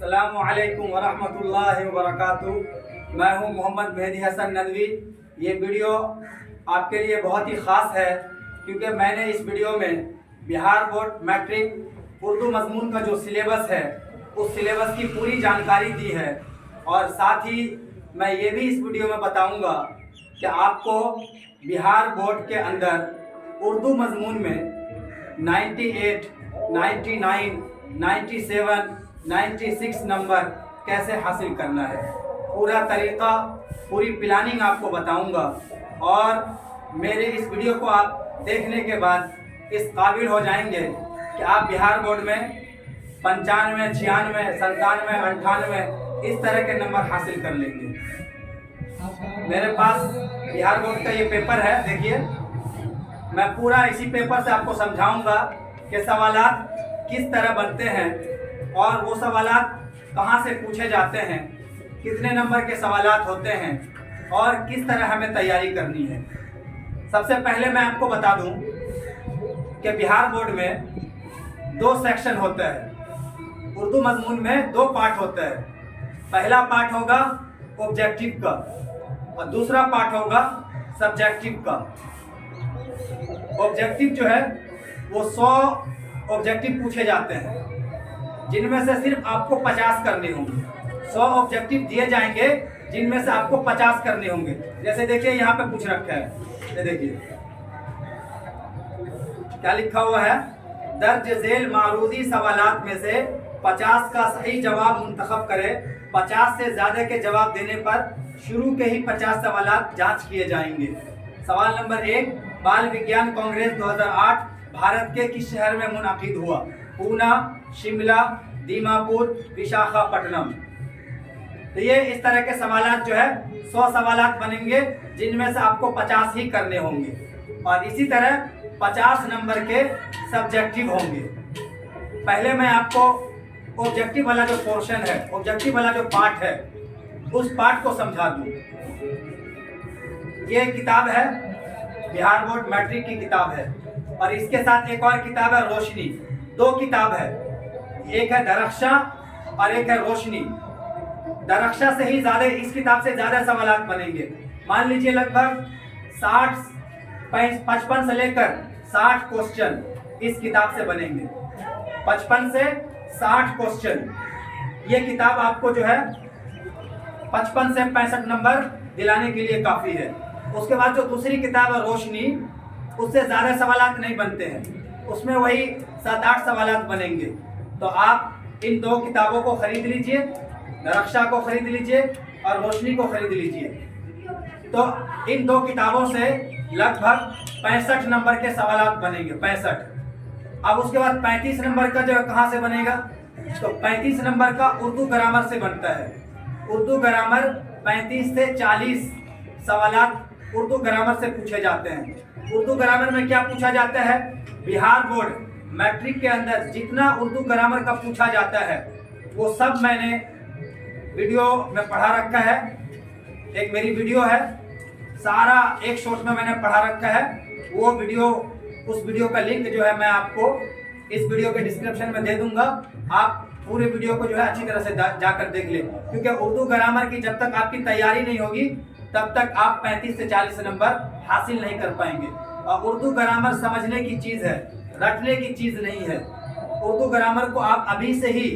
अस्सलामु अलैकुम वरहमतुल्लाहि वबरकातुहू। मैं हूं मोहम्मद मेहदी हसन नदवी। ये वीडियो आपके लिए बहुत ही ख़ास है क्योंकि मैंने इस वीडियो में बिहार बोर्ड मैट्रिक उर्दू मज़मून का जो सिलेबस है उस सिलेबस की पूरी जानकारी दी है, और साथ ही मैं ये भी इस वीडियो में बताऊंगा कि आपको बिहार बोर्ड के अंदर उर्दू मज़मून में 98, 99, 97, 96 नंबर कैसे हासिल करना है। पूरा तरीक़ा, पूरी प्लानिंग आपको बताऊंगा, और मेरे इस वीडियो को आप देखने के बाद इस काबिल हो जाएंगे कि आप बिहार बोर्ड में 95, 96, 97, 98 इस तरह के नंबर हासिल कर लेंगे। मेरे पास बिहार बोर्ड का ये पेपर है, देखिए। मैं पूरा इसी पेपर से आपको समझाऊंगा कि सवालात किस तरह बनते हैं और वो सवालात कहाँ से पूछे जाते हैं, कितने नंबर के सवालात होते हैं और किस तरह हमें तैयारी करनी है। सबसे पहले मैं आपको बता दूं कि बिहार बोर्ड में 2 सेक्शन होता है। उर्दू मज़मून में 2 पार्ट होता है। पहला पार्ट होगा ऑब्जेक्टिव का और दूसरा पार्ट होगा सब्जेक्टिव का। ऑब्जेक्टिव जो है वो 100 ऑब्जेक्टिव पूछे जाते हैं, जिनमें से सिर्फ आपको 50 करने होंगे। 100 ऑब्जेक्टिव दिए जाएंगे जिनमें से आपको 50 करने होंगे। जैसे देखिए यहाँ पे पूछ रखा है, ये देखिए क्या लिखा हुआ है। दर्ज झेल मारूदी सवालात में से 50 का सही जवाब मुंतखब करे। 50 से ज़्यादा के जवाब देने पर शुरू के ही 50 सवालात जांच किए जाएंगे। सवाल नंबर 1, बाल विज्ञान कांग्रेस 2008 भारत के किस शहर में मुनाकिद हुआ? पूना, शिमला, दीमापुर, विशाखापट्टनम। तो ये इस तरह के सवालात जो है 100 सवालात बनेंगे जिनमें से आपको 50 ही करने होंगे, और इसी तरह 50 नंबर के सब्जेक्टिव होंगे। पहले मैं आपको ऑब्जेक्टिव वाला जो पोर्शन है, ऑब्जेक्टिव वाला जो पार्ट है, उस पार्ट को समझा दूं। ये किताब है, बिहार बोर्ड मैट्रिक की किताब है, और इसके साथ एक और किताब है रोशनी। 2 किताब है, एक है दरख्शा और एक है रोशनी। दरख्शा से ही ज़्यादा, इस किताब से ज़्यादा सवालात बनेंगे। मान लीजिए लगभग 55 से लेकर 60 क्वेश्चन इस किताब से बनेंगे। 55 से 60 क्वेश्चन। ये किताब आपको जो है 55 से 65 नंबर दिलाने के लिए काफ़ी है। उसके बाद जो दूसरी किताब है रोशनी, उससे ज़्यादा सवालात नहीं बनते हैं, उसमें वही 7-8 सवालात बनेंगे। तो आप इन 2 किताबों को खरीद लीजिए, दरख्शा को खरीद लीजिए और रोशनी को खरीद लीजिए। तो इन 2 किताबों से लगभग 65 नंबर के सवालात बनेंगे, 65। अब उसके बाद 35 नंबर का जो कहाँ से बनेगा? तो 35 नंबर का उर्दू ग्रामर से बनता है। उर्दू ग्रामर 35 से 40 सवालात उर्दू ग्रामर से पूछे जाते हैं। उर्दू ग्रामर में क्या पूछा जाता है? बिहार बोर्ड मैट्रिक के अंदर जितना उर्दू ग्रामर का पूछा जाता है वो सब मैंने वीडियो में पढ़ा रखा है। एक मेरी वीडियो है, सारा एक शॉट में मैंने पढ़ा रखा है। वो वीडियो, उस वीडियो का लिंक जो है मैं आपको इस वीडियो के डिस्क्रिप्शन में दे दूंगा। आप पूरे वीडियो को जो है अच्छी तरह से जाकर देख लें, क्योंकि उर्दू ग्रामर की जब तक आपकी तैयारी नहीं होगी तब तक आप 35 से 40 नंबर हासिल नहीं कर पाएंगे। और उर्दू ग्रामर समझने की चीज़ है, रटने की चीज़ नहीं है। उर्दू ग्रामर को आप अभी से ही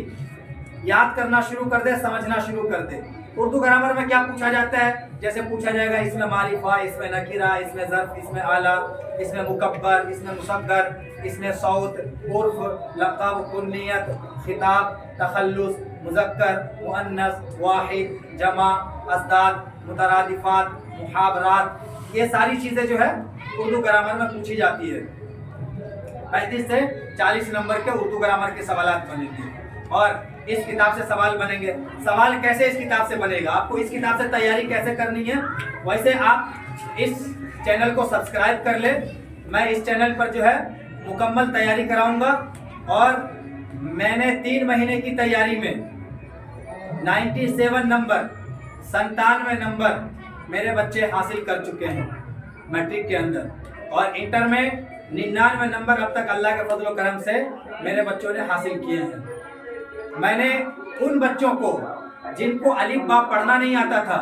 याद करना शुरू कर दे, समझना शुरू कर दे। उर्दू ग्रामर में क्या पूछा जाता है? जैसे पूछा जाएगा इसमें मारिफा, इसमें नकीरा, इसमें ज़र्फ, इसमें आला, इसमें मुकब्बर, इसमें मुसग्गर, इसमें सौत, उर्फ, लक़ब, कुन्नियत, खिताब, तखल्लुस, मुज़क्कर, मुअन्नस, वाहिद, जमा, अज़दाद, मुतरादिफात, मुहावरात, ये सारी चीज़ें जो है उर्दू ग्रामर में पूछी जाती है। 35 से 40 नंबर के उर्दू ग्रामर के सवालात बनेंगे, और इस किताब से सवाल बनेंगे। सवाल कैसे इस किताब से बनेगा, आपको इस किताब से तैयारी कैसे करनी है, वैसे आप इस चैनल को सब्सक्राइब कर ले। मैं इस चैनल पर जो है मुकम्मल तैयारी कराऊंगा, और मैंने 3 महीने की तैयारी में 97 नंबर, 97 नंबर मेरे बच्चे हासिल कर चुके हैं मैट्रिक के अंदर, और इंटर में 99 नंबर अब तक अल्लाह के फजल करम से मेरे बच्चों ने हासिल किए हैं। मैंने उन बच्चों को जिनको अलिफ बा पढ़ना नहीं आता था,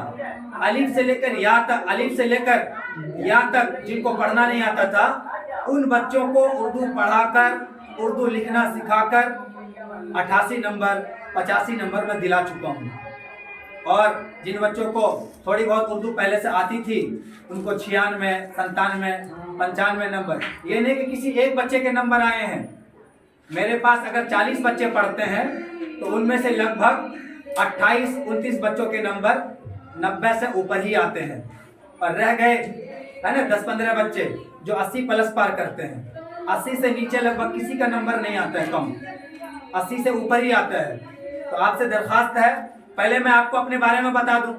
अलिफ से लेकर या तक, अलिफ से लेकर या तक जिनको पढ़ना नहीं आता था, उन बच्चों को उर्दू पढ़ाकर, उर्दू लिखना सिखाकर 88 नंबर 85 नंबर में दिला चुका हूँ। और जिन बच्चों को थोड़ी बहुत उर्दू पहले से आती थी उनको 96, 97, 95 नंबर, ये नहीं कि किसी एक बच्चे के नंबर आए हैं। मेरे पास अगर 40 बच्चे पढ़ते हैं तो उनमें से लगभग 28-29 बच्चों के नंबर 90 से ऊपर ही आते हैं, और रह गए है ना 10-15 बच्चे जो 80 प्लस पार करते हैं। 80 से नीचे लगभग किसी का नंबर नहीं आता है, कम 80 से ऊपर ही आता है। तो आपसे दरख्वास्त है, पहले मैं आपको अपने बारे में बता दूं,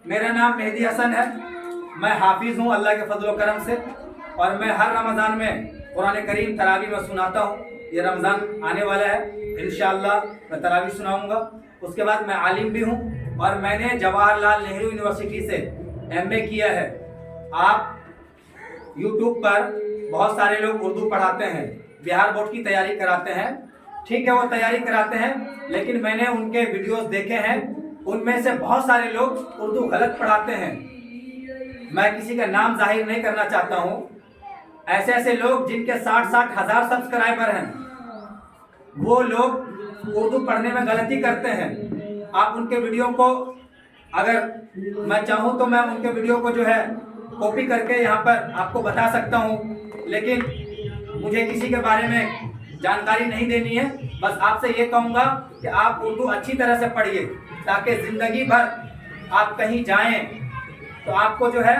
मेरा नाम मेहदी हसन है, मैं हाफिज़ हूं अल्लाह के फजल व करम से, और मैं हर रमज़ान में कुरान करीम तरावी में सुनाता हूं। ये रमज़ान आने वाला है, इंशाअल्लाह मैं तरावी सुनाऊंगा। उसके बाद मैं आलिम भी हूं, और मैंने जवाहरलाल नेहरू यूनिवर्सिटी से MA किया है। आप यूट्यूब पर बहुत सारे लोग उर्दू पढ़ाते हैं, बिहार बोर्ड की तैयारी कराते हैं, ठीक है वो तैयारी कराते हैं, लेकिन मैंने उनके वीडियोस देखे हैं, उनमें से बहुत सारे लोग उर्दू गलत पढ़ाते हैं। मैं किसी का नाम जाहिर नहीं करना चाहता हूँ। ऐसे ऐसे लोग जिनके 60-60 हज़ार सब्सक्राइबर हैं, वो लोग उर्दू पढ़ने में गलती करते हैं। आप उनके वीडियो को, अगर मैं चाहूँ तो मैं उनके वीडियो को जो है कॉपी करके यहाँ पर आपको बता सकता हूँ, लेकिन मुझे किसी के बारे में जानकारी नहीं देनी है। बस आपसे ये कहूँगा कि आप उर्दू अच्छी तरह से पढ़िए, ताकि ज़िंदगी भर आप कहीं जाएं तो आपको जो है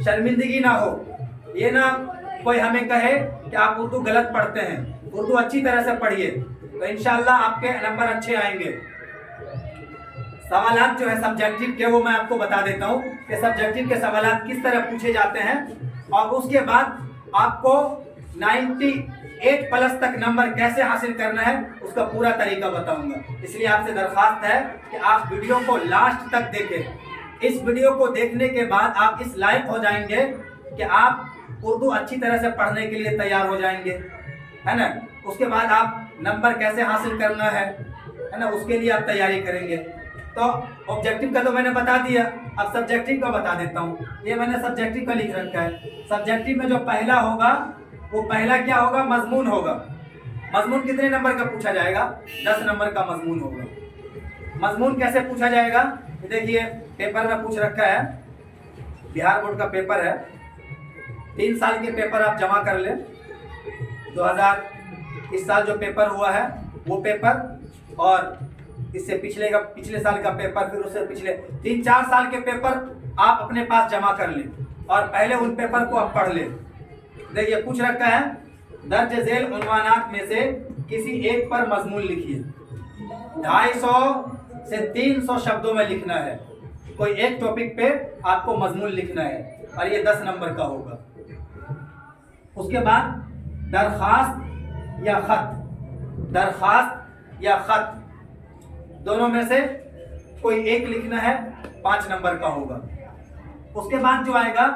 शर्मिंदगी ना हो। ये ना कोई हमें कहे कि आप उर्दू गलत पढ़ते हैं। उर्दू अच्छी तरह से पढ़िए तो इंशाअल्लाह आपके नंबर अच्छे आएंगे। सवालात जो है सब्जेक्टिव के, वो मैं आपको बता देता हूँ कि सब्जेक्टिव के सवालात किस तरह पूछे जाते हैं, और उसके बाद आपको 98 प्लस तक नंबर कैसे हासिल करना है उसका पूरा तरीका बताऊंगा। इसलिए आपसे दरख्वास्त है कि आप वीडियो को लास्ट तक देखें। इस वीडियो को देखने के बाद आप इस लायक हो जाएंगे कि आप उर्दू अच्छी तरह से पढ़ने के लिए तैयार हो जाएंगे, है ना। उसके बाद आप नंबर कैसे हासिल करना है ना, उसके लिए आप तैयारी करेंगे। तो ऑब्जेक्टिव का तो मैंने बता दिया, अब सब्जेक्टिव का बता देता हूँ। ये मैंने सब्जेक्टिव का लिख रखा है। सब्जेक्टिव में जो पहला होगा वो पहला क्या होगा, मजमून होगा। मजमून कितने नंबर का पूछा जाएगा, 10 नंबर का मजमून होगा। मजमून कैसे पूछा जाएगा, देखिए पेपर में पूछ रखा है, बिहार बोर्ड का पेपर है, 3 साल के पेपर आप जमा कर ले। 2000 इस साल जो पेपर हुआ है वो पेपर, और इससे पिछले साल का पेपर, फिर उससे पिछले 3-4 साल के पेपर आप अपने पास जमा कर लें, और पहले उन पेपर को आप पढ़ लें। देखिए पूछ रखा है, दर्ज झेल उन्वानात में से किसी एक पर मजमून लिखिए। 250 से 300 शब्दों में लिखना है। कोई एक टॉपिक पे आपको मजमून लिखना है, और ये 10 नंबर का होगा। उसके बाद दरखास्त या खत, दरखास्त या खत दोनों में से कोई एक लिखना है, 5 नंबर का होगा। उसके बाद जो आएगा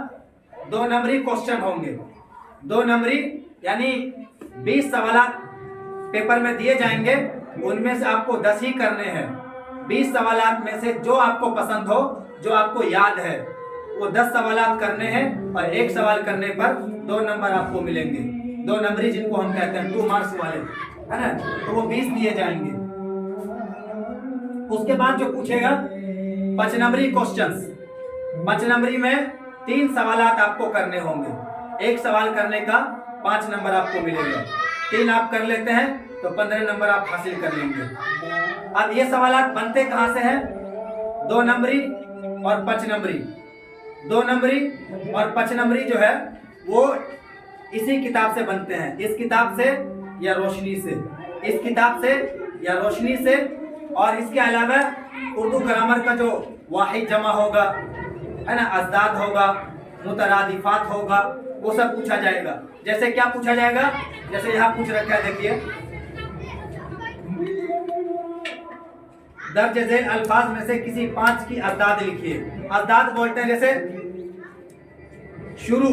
2 नंबरी क्वेश्चन होंगे। 2 नंबरी यानी 20 सवालात पेपर में दिए जाएंगे, उनमें से आपको 10 ही करने हैं। 20 सवालात में से जो आपको पसंद हो, जो आपको याद है, वो 10 सवालात करने हैं, और एक सवाल करने पर 2 नंबर आपको मिलेंगे। 2 नंबरी जिनको हम कहते हैं 2 मार्क्स वाले, है ना, तो वो 20 दिए जाएंगे। उसके बाद जो पूछेगा 5 नंबरी क्वेश्चंस। 5 नंबरी में 3 सवालात आपको करने होंगे। एक सवाल करने का 5 नंबर आपको मिलेगा। 3 आप कर लेते हैं तो 15 नंबर आप हासिल कर लेंगे। अब ये सवालात बनते कहाँ से हैं, 2 नंबरी और 5 नंबरी। 2 नंबरी और 5 नंबरी जो है वो इसी किताब से बनते हैं, इस किताब से या रोशनी से, इस किताब से या रोशनी से। और इसके अलावा उर्दू ग्रामर का जो वाहिद जमा होगा, है ना, अज़दाद होगा, मुतरादिफात होगा, वो सब पूछा जाएगा। जैसे क्या पूछा जाएगा, जैसे यहाँ पूछ रखा है, देखिए दर्ज झेल अल्फाज में से किसी 5 की अज़दाद लिखिए। अज़दाद बोलते हैं जैसे शुरू,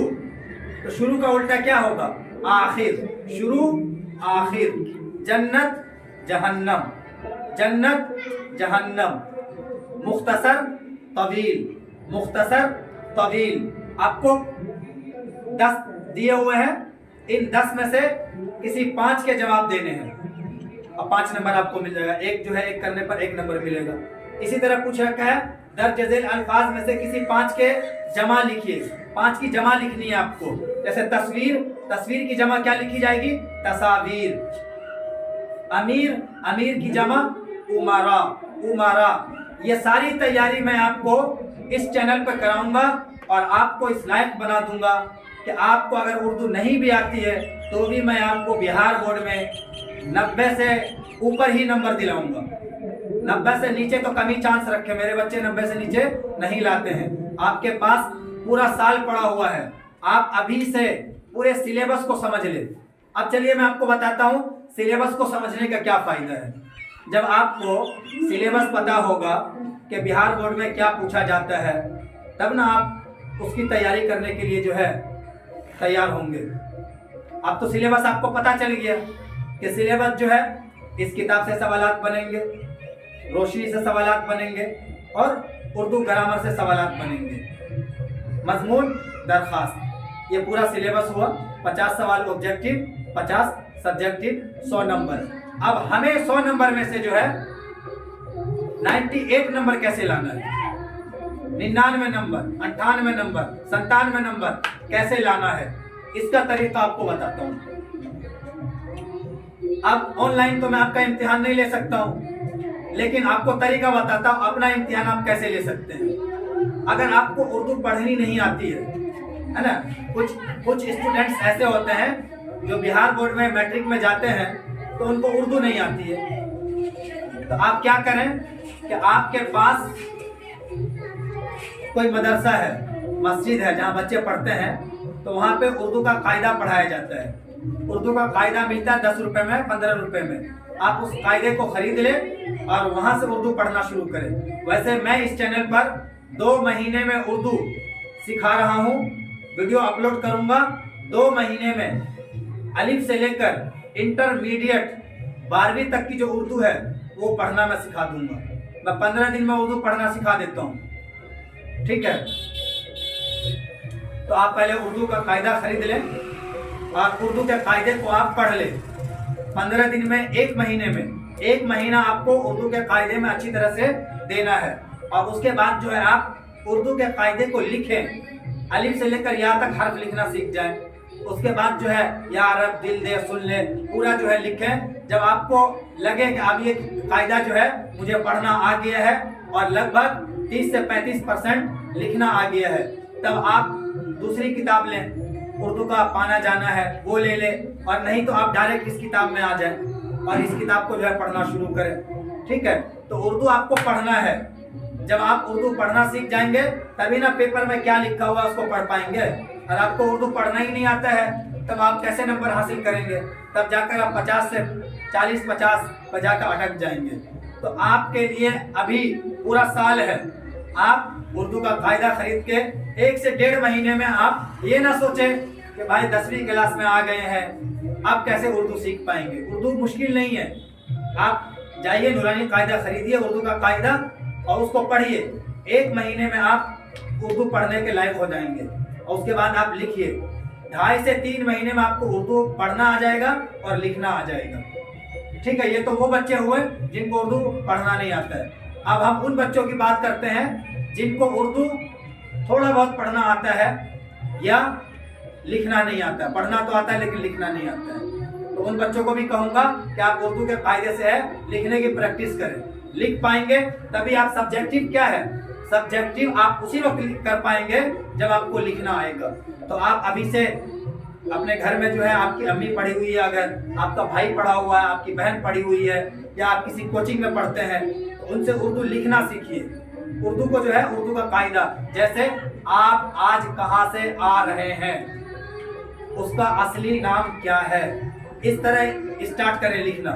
तो शुरू का उल्टा क्या होगा, आखिर। शुरू आखिर। जन्नत जहन्नम, जन्नत जहन्नम, मुख्तसर तवील, मुख्तसर तवील। आपको 10 दिए हुए हैं, इन 10 में से किसी 5 के जवाब देने हैं। अब 5 नंबर आपको मिल जाएगा, एक जो है एक करने पर 1 नंबर मिलेगा। इसी तरह पूछ रखा है दर्ज झेल अल्फाज में से किसी 5 के जमा लिखिए। 5 की जमा लिखनी है आपको। जैसे तस्वीर, तस्वीर की जमा क्या लिखी जाएगी? तस्वीर। अमीर, अमीर की जमा उमारा, उमारा। ये सारी तैयारी मैं आपको इस चैनल पर कराऊंगा और आपको इस लायक बना दूंगा कि आपको अगर उर्दू नहीं भी आती है तो भी मैं आपको बिहार बोर्ड में 90 से ऊपर ही नंबर दिलाऊंगा। 90 से नीचे तो कम ही चांस रखे, मेरे बच्चे 90 से नीचे नहीं लाते हैं। आपके पास पूरा साल पड़ा हुआ है, आप अभी से पूरे सिलेबस को समझ ले। अब चलिए मैं आपको बताता हूँ सिलेबस को समझने का क्या फायदा है। जब आपको सिलेबस पता होगा कि बिहार बोर्ड में क्या पूछा जाता है, तब ना आप उसकी तैयारी करने के लिए जो है तैयार होंगे। अब तो सिलेबस आपको पता चल गया कि सिलेबस जो है इस किताब से सवालात बनेंगे, रोशनी से सवालात बनेंगे और उर्दू ग्रामर से सवालात बनेंगे। मजमून दरखास्त, ये पूरा सिलेबस हुआ। 50 सवाल ऑब्जेक्टिव, 50 सब्जेक्टिव, 100 नंबर। अब हमें 100 नंबर में से जो है 98 नंबर कैसे लाना है, 99 नंबर, 98 नंबर, 97 नंबर कैसे लाना है, इसका तरीका आपको बताता हूँ। अब ऑनलाइन तो मैं आपका इम्तिहान नहीं ले सकता हूँ, लेकिन आपको तरीका बताता हूँ अपना इम्तिहान आप कैसे ले सकते हैं। अगर आपको उर्दू पढ़नी नहीं आती है ना, कुछ स्टूडेंट्स ऐसे होते हैं जो बिहार बोर्ड में मैट्रिक में जाते हैं तो उनको उर्दू नहीं आती है, तो आप क्या करें कि आपके पास कोई मदरसा है, मस्जिद है जहाँ बच्चे पढ़ते हैं, तो वहाँ पे उर्दू का कायदा पढ़ाया जाता है। उर्दू का कायदा मिलता है 10 रुपए में, 15 रुपए में। आप उस कायदे को खरीद लें और वहाँ से उर्दू पढ़ना शुरू करें। वैसे मैं इस चैनल पर 2 महीने में उर्दू सिखा रहा हूँ, वीडियो अपलोड करूँगा। 2 महीने में अलिफ से लेकर इंटरमीडिएट 12वीं तक की जो उर्दू है वो पढ़ना मैं सिखा दूंगा। मैं 15 दिन में उर्दू पढ़ना सिखा देता हूँ, ठीक है। तो आप पहले उर्दू का कायदा खरीद लें और उर्दू के कायदे को आप पढ़ लें 15 दिन में, 1 महीने में। 1 महीना आपको उर्दू के कायदे में अच्छी तरह से देना है और उसके बाद जो है आप उर्दू के कायदे को लिखें, अलिफ से लेकर या तक हर्फ लिखना सीख जाएं। उसके बाद जो है या रब दिल दे सुन ले पूरा जो है लिखें। जब आपको लगे कि अब ये कायदा जो है मुझे पढ़ना आ गया है और लगभग 30 से 35% लिखना आ गया है, तब आप दूसरी किताब लें, उर्दू का पाना जाना है वो ले लें, और नहीं तो आप डायरेक्ट इस किताब में आ जाएं और इस किताब को जो है पढ़ना शुरू करें, ठीक है। तो उर्दू आपको पढ़ना है। जब आप उर्दू पढ़ना सीख जाएंगे तभी ना पेपर में क्या लिखा हुआ उसको पढ़ पाएंगे। और आपको उर्दू पढ़ना ही नहीं आता है तब आप कैसे नंबर हासिल करेंगे? तब जाकर आप 50 से 40-50 पर जाकर अटक जाएंगे। तो आपके लिए अभी पूरा साल है, आप उर्दू का कायदा खरीद के 1 से 1.5 महीने में आप ये ना सोचें कि भाई 10वीं क्लास में आ गए हैं अब कैसे उर्दू सीख पाएंगे। उर्दू मुश्किल नहीं है, आप जाइए नूरानी कायदा खरीदिए उर्दू का कायदा और उसको पढ़िए। 1 महीने में आप उर्दू पढ़ने के लायक हो जाएंगे और उसके बाद आप लिखिए। 2.5 से 3 महीने में आपको उर्दू पढ़ना आ जाएगा और लिखना आ जाएगा, ठीक है। ये तो वो बच्चे हुए जिनको उर्दू पढ़ना नहीं आता है। अब हम उन बच्चों की बात करते हैं जिनको उर्दू थोड़ा बहुत पढ़ना आता है या लिखना नहीं आता। पढ़ना तो आता है लेकिन लिखना नहीं आता है। तो उन बच्चों को भी कहूँगा कि आप उर्दू के कायदे से है लिखने की प्रैक्टिस करें। लिख पाएंगे तभी आप सब्जेक्टिव क्या है, सब्जेक्टिव आप उसी वक्त कर पाएंगे जब आपको लिखना आएगा। तो आप अभी से अपने घर में जो है आपकी अम्मी पढ़ी हुई है, अगर आपका भाई पढ़ा हुआ है, आपकी बहन पढ़ी हुई है या आप किसी कोचिंग में पढ़ते हैं तो उनसे उर्दू लिखना सीखिए। उर्दू को जो है उर्दू का कायदा, जैसे आप आज कहाँ से आ रहे हैं, उसका असली नाम क्या है, इस तरह स्टार्ट करें लिखना,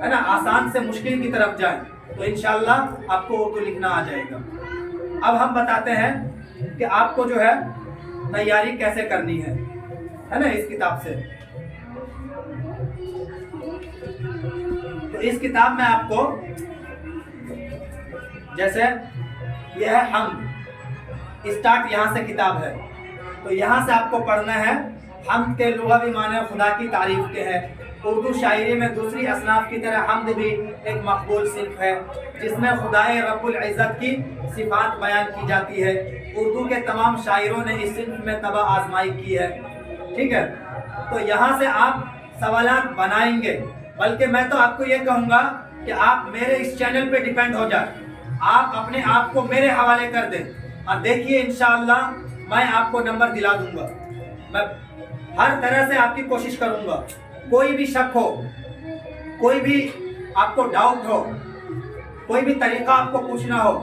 है ना। आसान से मुश्किल की तरफ जाए तो इंशाल्लाह आपको उर्दू लिखना आ जाएगा। अब हम बताते हैं कि आपको जो है तैयारी कैसे करनी है ना, इस किताब से। तो اس کتاب میں آپ کو جیسے یہ ہے حمد، اسٹارٹ یہاں سے کتاب ہے، تو یہاں سے آپ کو پڑھنا ہے۔ حمد کے لغوی معنی خدا کی تعریف کے ہے۔ اردو شاعری میں دوسری اصناف کی طرح حمد بھی ایک مقبول صنف ہے جس میں خدائے رب العزت کی صفات بیان کی جاتی ہے۔ اردو کے تمام شاعروں نے اس صنف میں طبع آزمائی کی ہے، ٹھیک ہے۔ تو یہاں سے آپ سوالات بنائیں گے، بلکہ میں تو آپ کو یہ کہوں گا کہ آپ میرے اس چینل پہ ڈیپینڈ ہو جائیں، آپ اپنے آپ کو میرے حوالے کر دیں اور دیکھیے انشاءاللہ میں آپ کو نمبر دلا دوں گا۔ میں ہر طرح سے آپ کی کوشش کروں گا۔ کوئی بھی شک ہو، کوئی بھی آپ کو ڈاؤٹ ہو، کوئی بھی طریقہ آپ کو پوچھنا ہو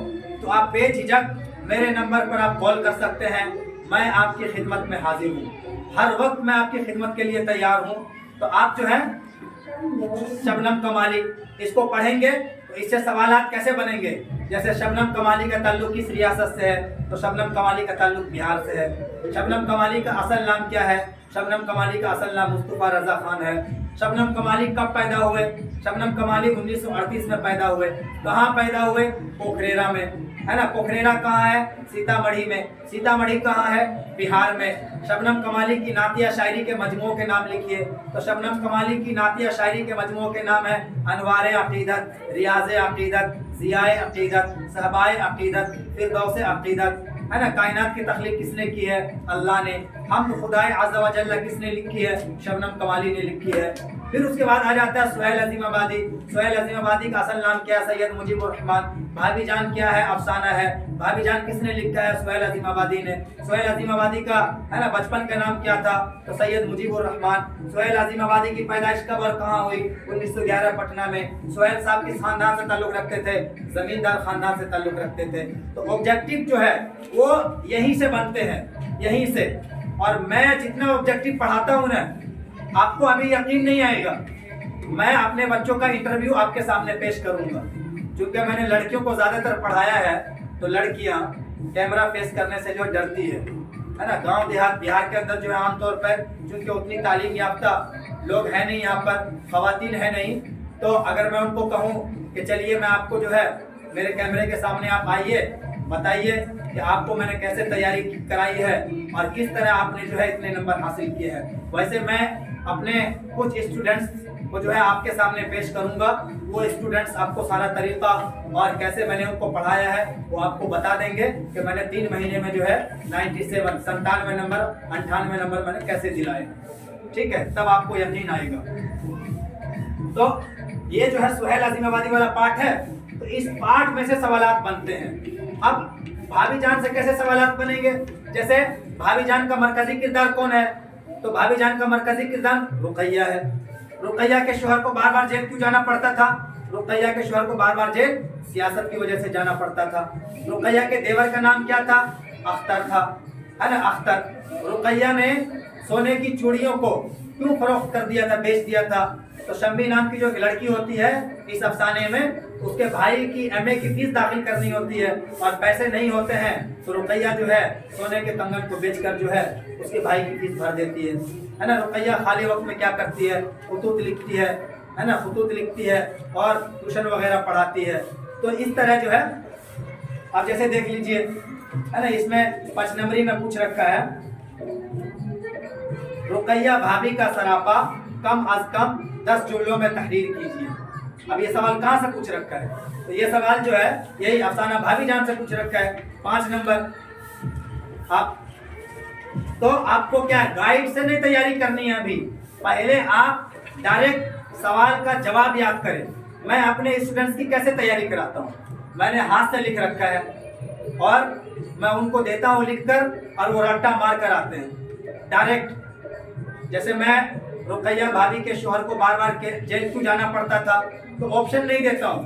تو آپ بے جھجک میرے نمبر پر آپ کال کر سکتے ہیں۔ میں آپ کی خدمت میں حاضر ہوں، ہر وقت میں آپ کی خدمت کے لیے تیار ہوں۔ تو آپ جو ہے شبنم کمالی اس کو پڑھیں گے تو اس سے سوالات کیسے بنیں گے؟ جیسے شبنم کمالی کا تعلق کس ریاست سے ہے؟ تو شبنم کمالی کا تعلق بہار سے ہے۔ شبنم کمالی کا اصل نام کیا ہے؟ شبنم کمالی کا اصل نام مصطفیٰ رضا خان ہے۔ شبنم کمالی کب پیدا ہوئے؟ شبنم کمالی 1938 میں پیدا ہوئے۔ کہاں پیدا ہوئے؟ پوکھریرا میں، ہے نا۔ پوکھریرا کہاں ہے؟ سیتامڑھی میں۔ سیتامڑھی کہاں ہے؟ بہار میں۔ شبنم کمالی کی نعتیہ شاعری کے مجموعوں کے نام لکھیے۔ تو شبنم کمالی کی نعتیہ شاعری کے مجموعوں کے نام ہیں انوار عقیدت، ریاض عقیدت، ضیاء عقیدت، صحبائے عقیدت، فردوس عقیدت، ہے نا۔ کائنات کی تخلیق کس نے کی ہے؟ اللہ نے۔ حمد خدائے عز و جل کس نے لکھی ہے؟ شبنم کمالی نے لکھی ہے۔ پھر اس کے بعد آ جاتا ہے سہیل عظیم آبادی۔ سہیل عظیم آبادی کا اصل نام کیا ہے؟ سید مجیب الرحمان۔ بھابی جان کیا ہے؟ افسانہ ہے۔ بھابی جان کس نے لکھا ہے؟ سہیل عظیم آبادی نے۔ سہیل عظیم آبادی کا ہے نا بچپن کا نام کیا تھا؟ تو سید مجیب الرحمان۔ سہیل عظیم آبادی کی پیدائش کب اور کہاں ہوئی؟ 1911 پٹنہ میں۔ سہیل صاحب کس خاندان سے تعلق رکھتے تھے؟ زمیندار خاندان سے تعلق رکھتے تھے۔ تو آبجیکٹو جو ہے وہ یہیں سے بنتے ہیں، یہیں سے۔ اور میں جتنا آبجیکٹو پڑھاتا ہوں نا، آپ کو ابھی یقین نہیں آئے گا۔ میں اپنے بچوں کا انٹرویو آپ کے سامنے پیش کروں گا، چونکہ میں نے لڑکیوں کو زیادہ تر پڑھایا ہے، تو لڑکیاں کیمرہ فیس کرنے سے جو ڈرتی ہے نا۔ گاؤں دیہات بہار کے اندر جو ہے عام طور پر چونکہ اتنی تعلیم یافتہ لوگ ہیں نہیں، یہاں پر خواتین ہیں نہیں، تو اگر میں ان کو کہوں کہ چلیے میں آپ کو جو ہے میرے کیمرے کے سامنے آپ آئیے، بتائیے کہ آپ کو میں نے کیسے تیاری کرائی ہے اور کس طرح آپ نے جو ہے اتنے نمبر حاصل کیے ہیں، ویسے میں اپنے کچھ اسٹوڈنٹس کو جو ہے آپ کے سامنے پیش کروں گا۔ وہ اسٹوڈنٹس آپ کو سارا طریقہ اور کیسے میں نے ان کو پڑھایا ہے وہ آپ کو بتا دیں گے کہ میں نے 3 مہینے میں جو ہے 97 نمبر 98 نمبر میں نے کیسے دلائے، ٹھیک ہے۔ تب آپ کو یقین آئے گا۔ تو یہ جو ہے سہیل عظیم آبادی والا پارٹ ہے، تو اس پارٹ میں سے سوالات بنتے ہیں۔ اب بھابی جان سے کیسے سوالات بنیں گے؟ جیسے بھابی جان کا مرکزی کردار کون ہے؟ تو بھابی جان کا مرکزی کردار رقیہ ہے۔ رقیہ کے شوہر کو بار بار جیل کیوں جانا پڑتا تھا؟ رقیہ کے شوہر کو بار بار جیل سیاست کی وجہ سے جانا پڑتا تھا۔ رقیہ کے دیور کا نام کیا تھا؟ اختر تھا، ہے نا، اختر۔ رقیہ نے سونے کی چوڑیوں کو کیوں فروخت کر دیا تھا، بیچ دیا تھا؟ تو شمبی نام کی جو لڑکی ہوتی ہے اس افسانے میں، اس کے بھائی کی ایم اے کی فیس داخل کرنی ہوتی ہے اور پیسے نہیں ہوتے ہیں، تو رقیہ جو ہے سونے کے کنگن کو بیچ کر جو ہے اس کے بھائی کی فیس بھر دیتی ہے نا۔ رقیہ خالی وقت میں کیا کرتی ہے؟ خطوط لکھتی ہے نا، خطوط لکھتی ہے اور ٹیوشن وغیرہ پڑھاتی ہے۔ تو اس طرح جو ہے آپ جیسے دیکھ لیجئے، ہے نا، اس میں 5 نمبری میں پوچھ رکھا ہے رقیہ بھابی کا سراپا کم از کم 10 جملوں میں تحریر کیجیے۔ اب یہ سوال کہاں سے پوچھ رکھا ہے؟ تو یہ سوال جو ہے یہی افسانہ بھابی جان سے پوچھ رکھا ہے۔ 5 نمبر آپ کو کیا گائیڈ سے نہیں تیاری کرنی ہے، ابھی پہلے آپ ڈائریکٹ سوال کا جواب یاد کریں۔ میں اپنے اسٹوڈنٹس کی کیسے تیاری کراتا ہوں؟ میں نے ہاتھ سے لکھ رکھا ہے اور میں ان کو دیتا ہوں لکھ کر اور وہ رٹا مار کر آتے ہیں ڈائریکٹ۔ جیسے میں رقیہ بھابی کے شوہر کو بار بار جیل کیوں جانا پڑتا تھا، تو آپشن نہیں دیتا ہوں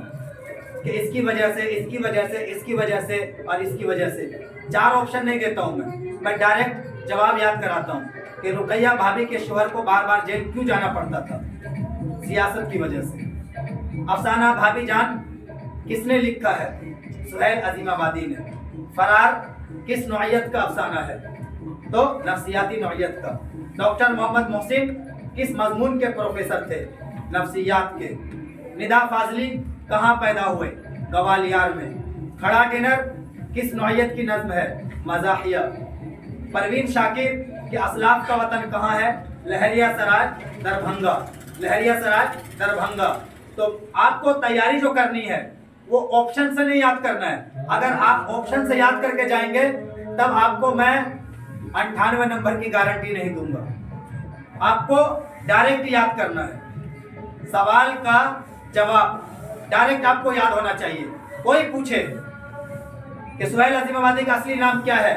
کہ اس کی وجہ سے، اس کی وجہ سے، اس کی وجہ سے اور اس کی وجہ سے، 4 آپشن نہیں دیتا ہوں میں ڈائریکٹ جواب یاد کراتا ہوں کہ رقیہ بھابی کے شوہر کو بار بار جیل کیوں جانا پڑتا تھا؟ سیاست کی وجہ سے۔ افسانہ بھابی جان کس نے لکھا ہے؟ سہیل عظیم آبادی نے۔ فرار کس نوعیت کا افسانہ ہے؟ تو نفسیاتی نوعیت کا۔ ڈاکٹر محمد محسن کس مضمون کے پروفیسر تھے؟ نفسیات کے۔ ندا فاضلی کہاں پیدا ہوئے؟ گوالیار میں۔ کھڑا ڈنر کس نوعیت کی نظم ہے؟ مزاحیہ۔ پروین شاکر کے اسلاف کا وطن کہاں ہے؟ لہریہ سراج دربھنگا۔ لہریہ سراج دربھنگا۔ تو آپ کو تیاری جو کرنی ہے وہ آپشن سے نہیں یاد کرنا ہے۔ اگر آپ آپشن سے یاد کر کے جائیں گے تب آپ کو میں 98 نمبر کی گارنٹی نہیں دوں گا۔ آپ کو ڈائریکٹ یاد کرنا ہے، سوال کا جواب ڈائریکٹ آپ کو یاد ہونا چاہیے۔ کوئی پوچھے کہ سہیل عظیم آبادی کا اصلی نام کیا ہے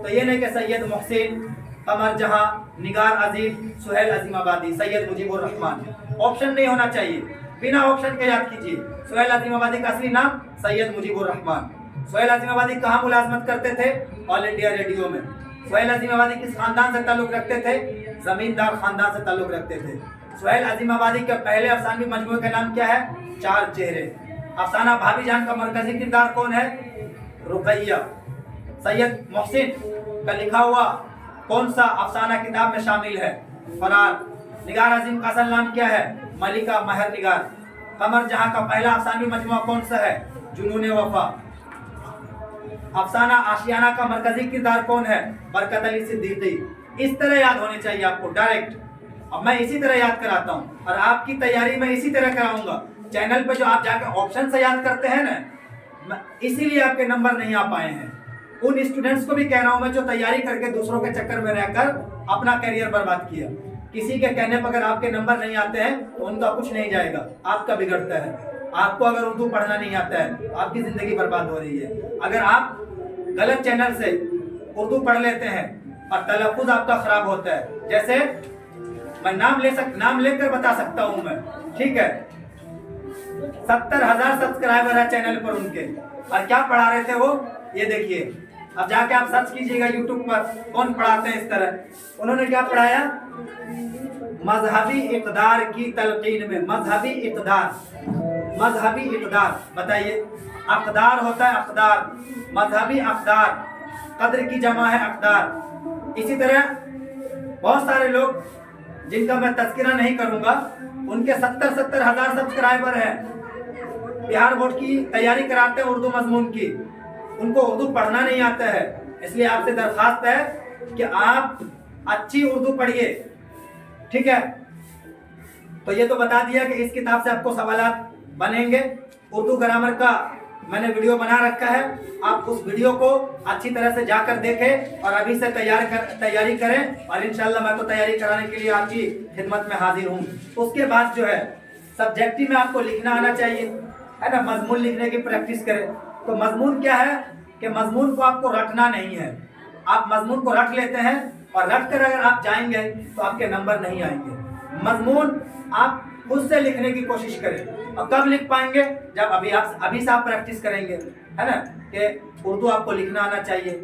تو یہ نہیں کہ سید محسن، قمر جہاں، نگار عظیم، سہیل عظیم آبادی، سید مجیب الرحمان۔ آپشن نہیں ہونا چاہیے، بنا آپشن کے یاد کیجیے۔ سہیل عظیم آبادی کا اصلی نام سید مجیب الرحمان۔ سہیل عظیم آبادی کہاں ملازمت کرتے تھے؟ آل انڈیا ریڈیو میں۔ سہیل عظیم آبادی کس خاندان سے تعلق رکھتے تھے؟ زمیندار خاندان سے تعلق رکھتے تھے۔ سہیل عظیم آبادی کے پہلے افسانوی مجموعے کا نام کیا ہے؟ چار چہرے۔ افسانہ بھابھی جان کا مرکزی کردار کون ہے؟ رقیہ۔ سید محسن کا لکھا ہوا کون سا افسانہ کتاب میں شامل ہے؟ فرار۔ نگار عظیم کا اصل نام کیا ہے؟ ملکہ مہر نگار۔ قمر جہاں کا پہلا افسانوی مجموعہ کون سا ہے؟ جنون وفا۔ افسانہ آشیانہ کا مرکزی کردار کون ہے؟ برکت علی صدیقی۔ اس طرح یاد ہونے چاہیے آپ کو ڈائریکٹ۔ اب میں اسی طرح یاد کراتا ہوں اور آپ کی تیاری میں اسی طرح کراؤں گا۔ چینل پہ جو آپ جا کے آپشن سے یاد کرتے ہیں نا، اسی لیے آپ کے نمبر نہیں آ پائے ہیں۔ ان اسٹوڈنٹس کو بھی کہہ رہا ہوں میں جو تیاری کر کے دوسروں کے چکر میں رہ کر اپنا کیریئر برباد کیا۔ کسی کے کہنے پر اگر آپ کے نمبر نہیں آتے ہیں تو ان کا کچھ نہیں جائے گا، آپ کا بگڑتا ہے۔ آپ کو اگر اردو پڑھنا نہیں آتا ہے آپ کی زندگی برباد ہو رہی ہے۔ اگر آپ غلط چینل سے اردو پڑھ لیتے ہیں اور تلفظ آپ کا خراب ہوتا ہے، جیسے میں نام لے کر بتا سکتا ہوں میں، ٹھیک ہے، 70,000 سبسکرائبر ہے چینل پر ان کے، اور کیا پڑھا رہے تھے وہ؟ یہ دیکھیے، اب جا کے آپ سرچ کیجئے گا یوٹیوب پر کون پڑھاتے ہیں اس طرح۔ انہوں نے کیا پڑھایا؟ مذہبی اقدار کی تلقین میں۔ مذہبی اقدار بتائیے، اقدار ہوتا ہے اقدار، مذہبی اقدار، قدر کی جمع ہے اقدار۔ اسی طرح بہت سارے لوگ جن کا میں تذکرہ نہیں کروں گا، ان کے 70,000 سبسکرائبر ہیں، بہار بورڈ کی تیاری کراتے ہیں اردو مضمون کی، ان کو اردو پڑھنا نہیں آتا ہے۔ اس لیے آپ سے درخواست ہے کہ آپ اچھی اردو پڑھیے، ٹھیک ہے۔ تو یہ تو بتا دیا کہ اس کتاب سے آپ کو سوالات بنیں گے۔ اردو گرامر کا میں نے ویڈیو بنا رکھا ہے، آپ اس ویڈیو کو اچھی طرح سے جا کر دیکھیں اور ابھی سے تیاری کریں، اور انشاءاللہ میں تو تیاری کرانے کے لیے آپ کی خدمت میں حاضر ہوں۔ اس کے بعد جو ہے سبجیکٹو میں آپ کو لکھنا آنا چاہیے، ہے نا، مضمون لکھنے کی پریکٹس کریں۔ تو مضمون کیا ہے کہ مضمون کو آپ کو رٹنا نہیں ہے، آپ مضمون کو رٹ لیتے ہیں اور رٹ کر اگر آپ جائیں گے تو آپ کے نمبر نہیں آئیں گے۔ مضمون آپ خود سے لکھنے کی کوشش کریں، اور کب لکھ پائیں گے؟ جب ابھی سے آپ پریکٹس کریں گے، ہے نا، کہ اردو آپ کو لکھنا آنا چاہیے۔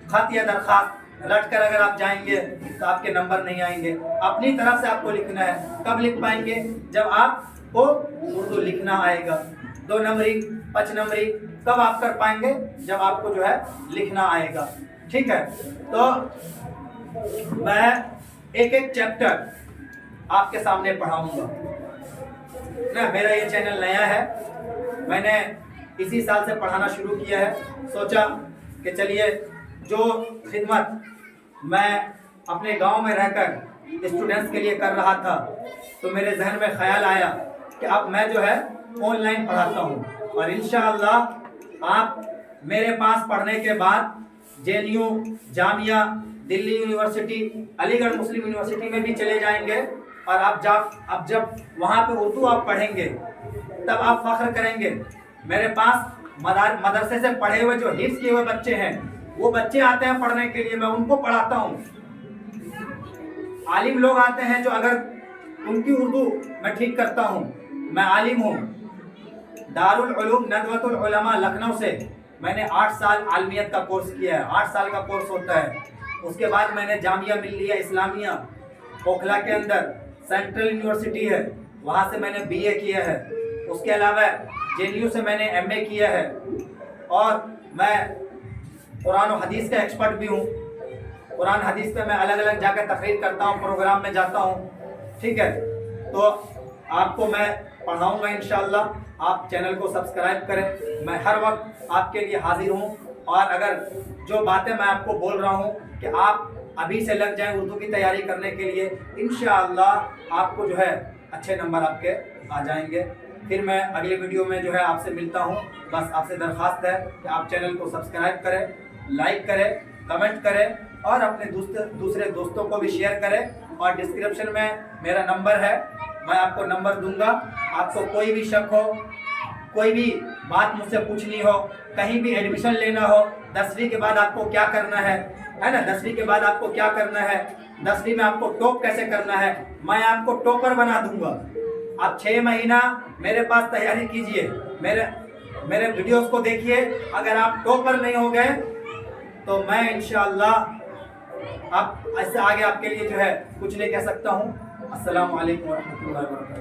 خط یا درخواست رٹ کر اگر آپ جائیں گے تو آپ کے نمبر نہیں آئیں گے۔ اپنی طرف سے آپ کو لکھنا ہے، کب لکھ پائیں گے؟ جب آپ کو اردو لکھنا آئے گا۔ 2 نمبری 5 نمبری کب آپ کر پائیں گے؟ جب آپ کو جو ہے لکھنا آئے گا، ٹھیک ہے۔ تو میں ایک چیپٹر آپ کے سامنے پڑھاؤں گا نا۔ میرا یہ چینل نیا ہے، میں نے اسی سال سے پڑھانا شروع کیا ہے۔ سوچا کہ چلیے جو خدمت میں اپنے گاؤں میں رہ کر اسٹوڈنٹس کے لیے کر رہا تھا، تو میرے ذہن میں خیال آیا کہ اب میں جو ہے آن لائن پڑھاتا ہوں، اور انشاءاللہ آپ میرے پاس پڑھنے کے بعد JNU، جامعہ، دلی یونیورسٹی، علی گڑھ مسلم یونیورسٹی میں بھی چلے جائیں گے، اور اب جب وہاں پہ اردو آپ پڑھیں گے تب آپ فخر کریں گے۔ میرے پاس مدرسے سے پڑھے ہوئے جو حفظ کیے ہوئے بچے ہیں، وہ بچے آتے ہیں پڑھنے کے لیے، میں ان کو پڑھاتا ہوں۔ عالم لوگ آتے ہیں جو اگر ان کی اردو میں ٹھیک کرتا ہوں، میں عالم ہوں، دارالعلوم ندوۃ العلماء لکھنؤ سے میں نے 8 سال عالمیت کا کورس کیا ہے، 8 سال کا کورس ہوتا ہے۔ اس کے بعد میں نے جامعہ ملیہ اسلامیہ اوکھلا کے اندر سینٹرل یونیورسٹی ہے، وہاں سے میں نے BA کیا ہے۔ اس کے علاوہ JNU سے میں نے MA کیا ہے، اور میں قرآن و حدیث کا ایکسپرٹ بھی ہوں۔ قرآن حدیث پہ میں الگ جا کے تقریر کرتا ہوں، پروگرام میں جاتا ہوں، ٹھیک ہے۔ تو آپ کو میں पढ़ाऊँगा इंशाअल्लाह। आप चैनल को सब्सक्राइब करें, मैं हर वक्त आपके लिए हाजिर हूँ। और अगर जो बातें मैं आपको बोल रहा हूँ कि आप अभी से लग जाएं उर्दू की तैयारी करने के लिए, इंशाअल्लाह आपको जो है अच्छे नंबर आपके आ जाएंगे। फिर मैं अगले वीडियो में जो है आपसे मिलता हूँ। बस आपसे दरख्वास्त है कि आप चैनल को सब्सक्राइब करें, लाइक करें, कमेंट करें और अपने दूसरे दोस्तों को भी शेयर करें। और डिस्क्रिप्शन में मेरा नंबर है, मैं आपको नंबर दूंगा। आपको कोई भी शक हो, कोई भी बात मुझसे पूछनी हो, कहीं भी एडमिशन लेना हो, 10वीं के बाद आपको क्या करना है ना, 10वीं के बाद आपको क्या करना है, 10वीं में आपको टॉप कैसे करना है, मैं आपको टॉपर बना दूंगा। आप 6 महीना मेरे पास तैयारी कीजिए, मेरे वीडियोस को देखिए। अगर आप टॉपर नहीं हो गए तो मैं इंशाअल्लाह अब ऐसे आगे आपके लिए जो है कुछ नहीं कह सकता हूँ। अस्सलामु अलैकुम व रहमतुल्लाहि व बरकातहू।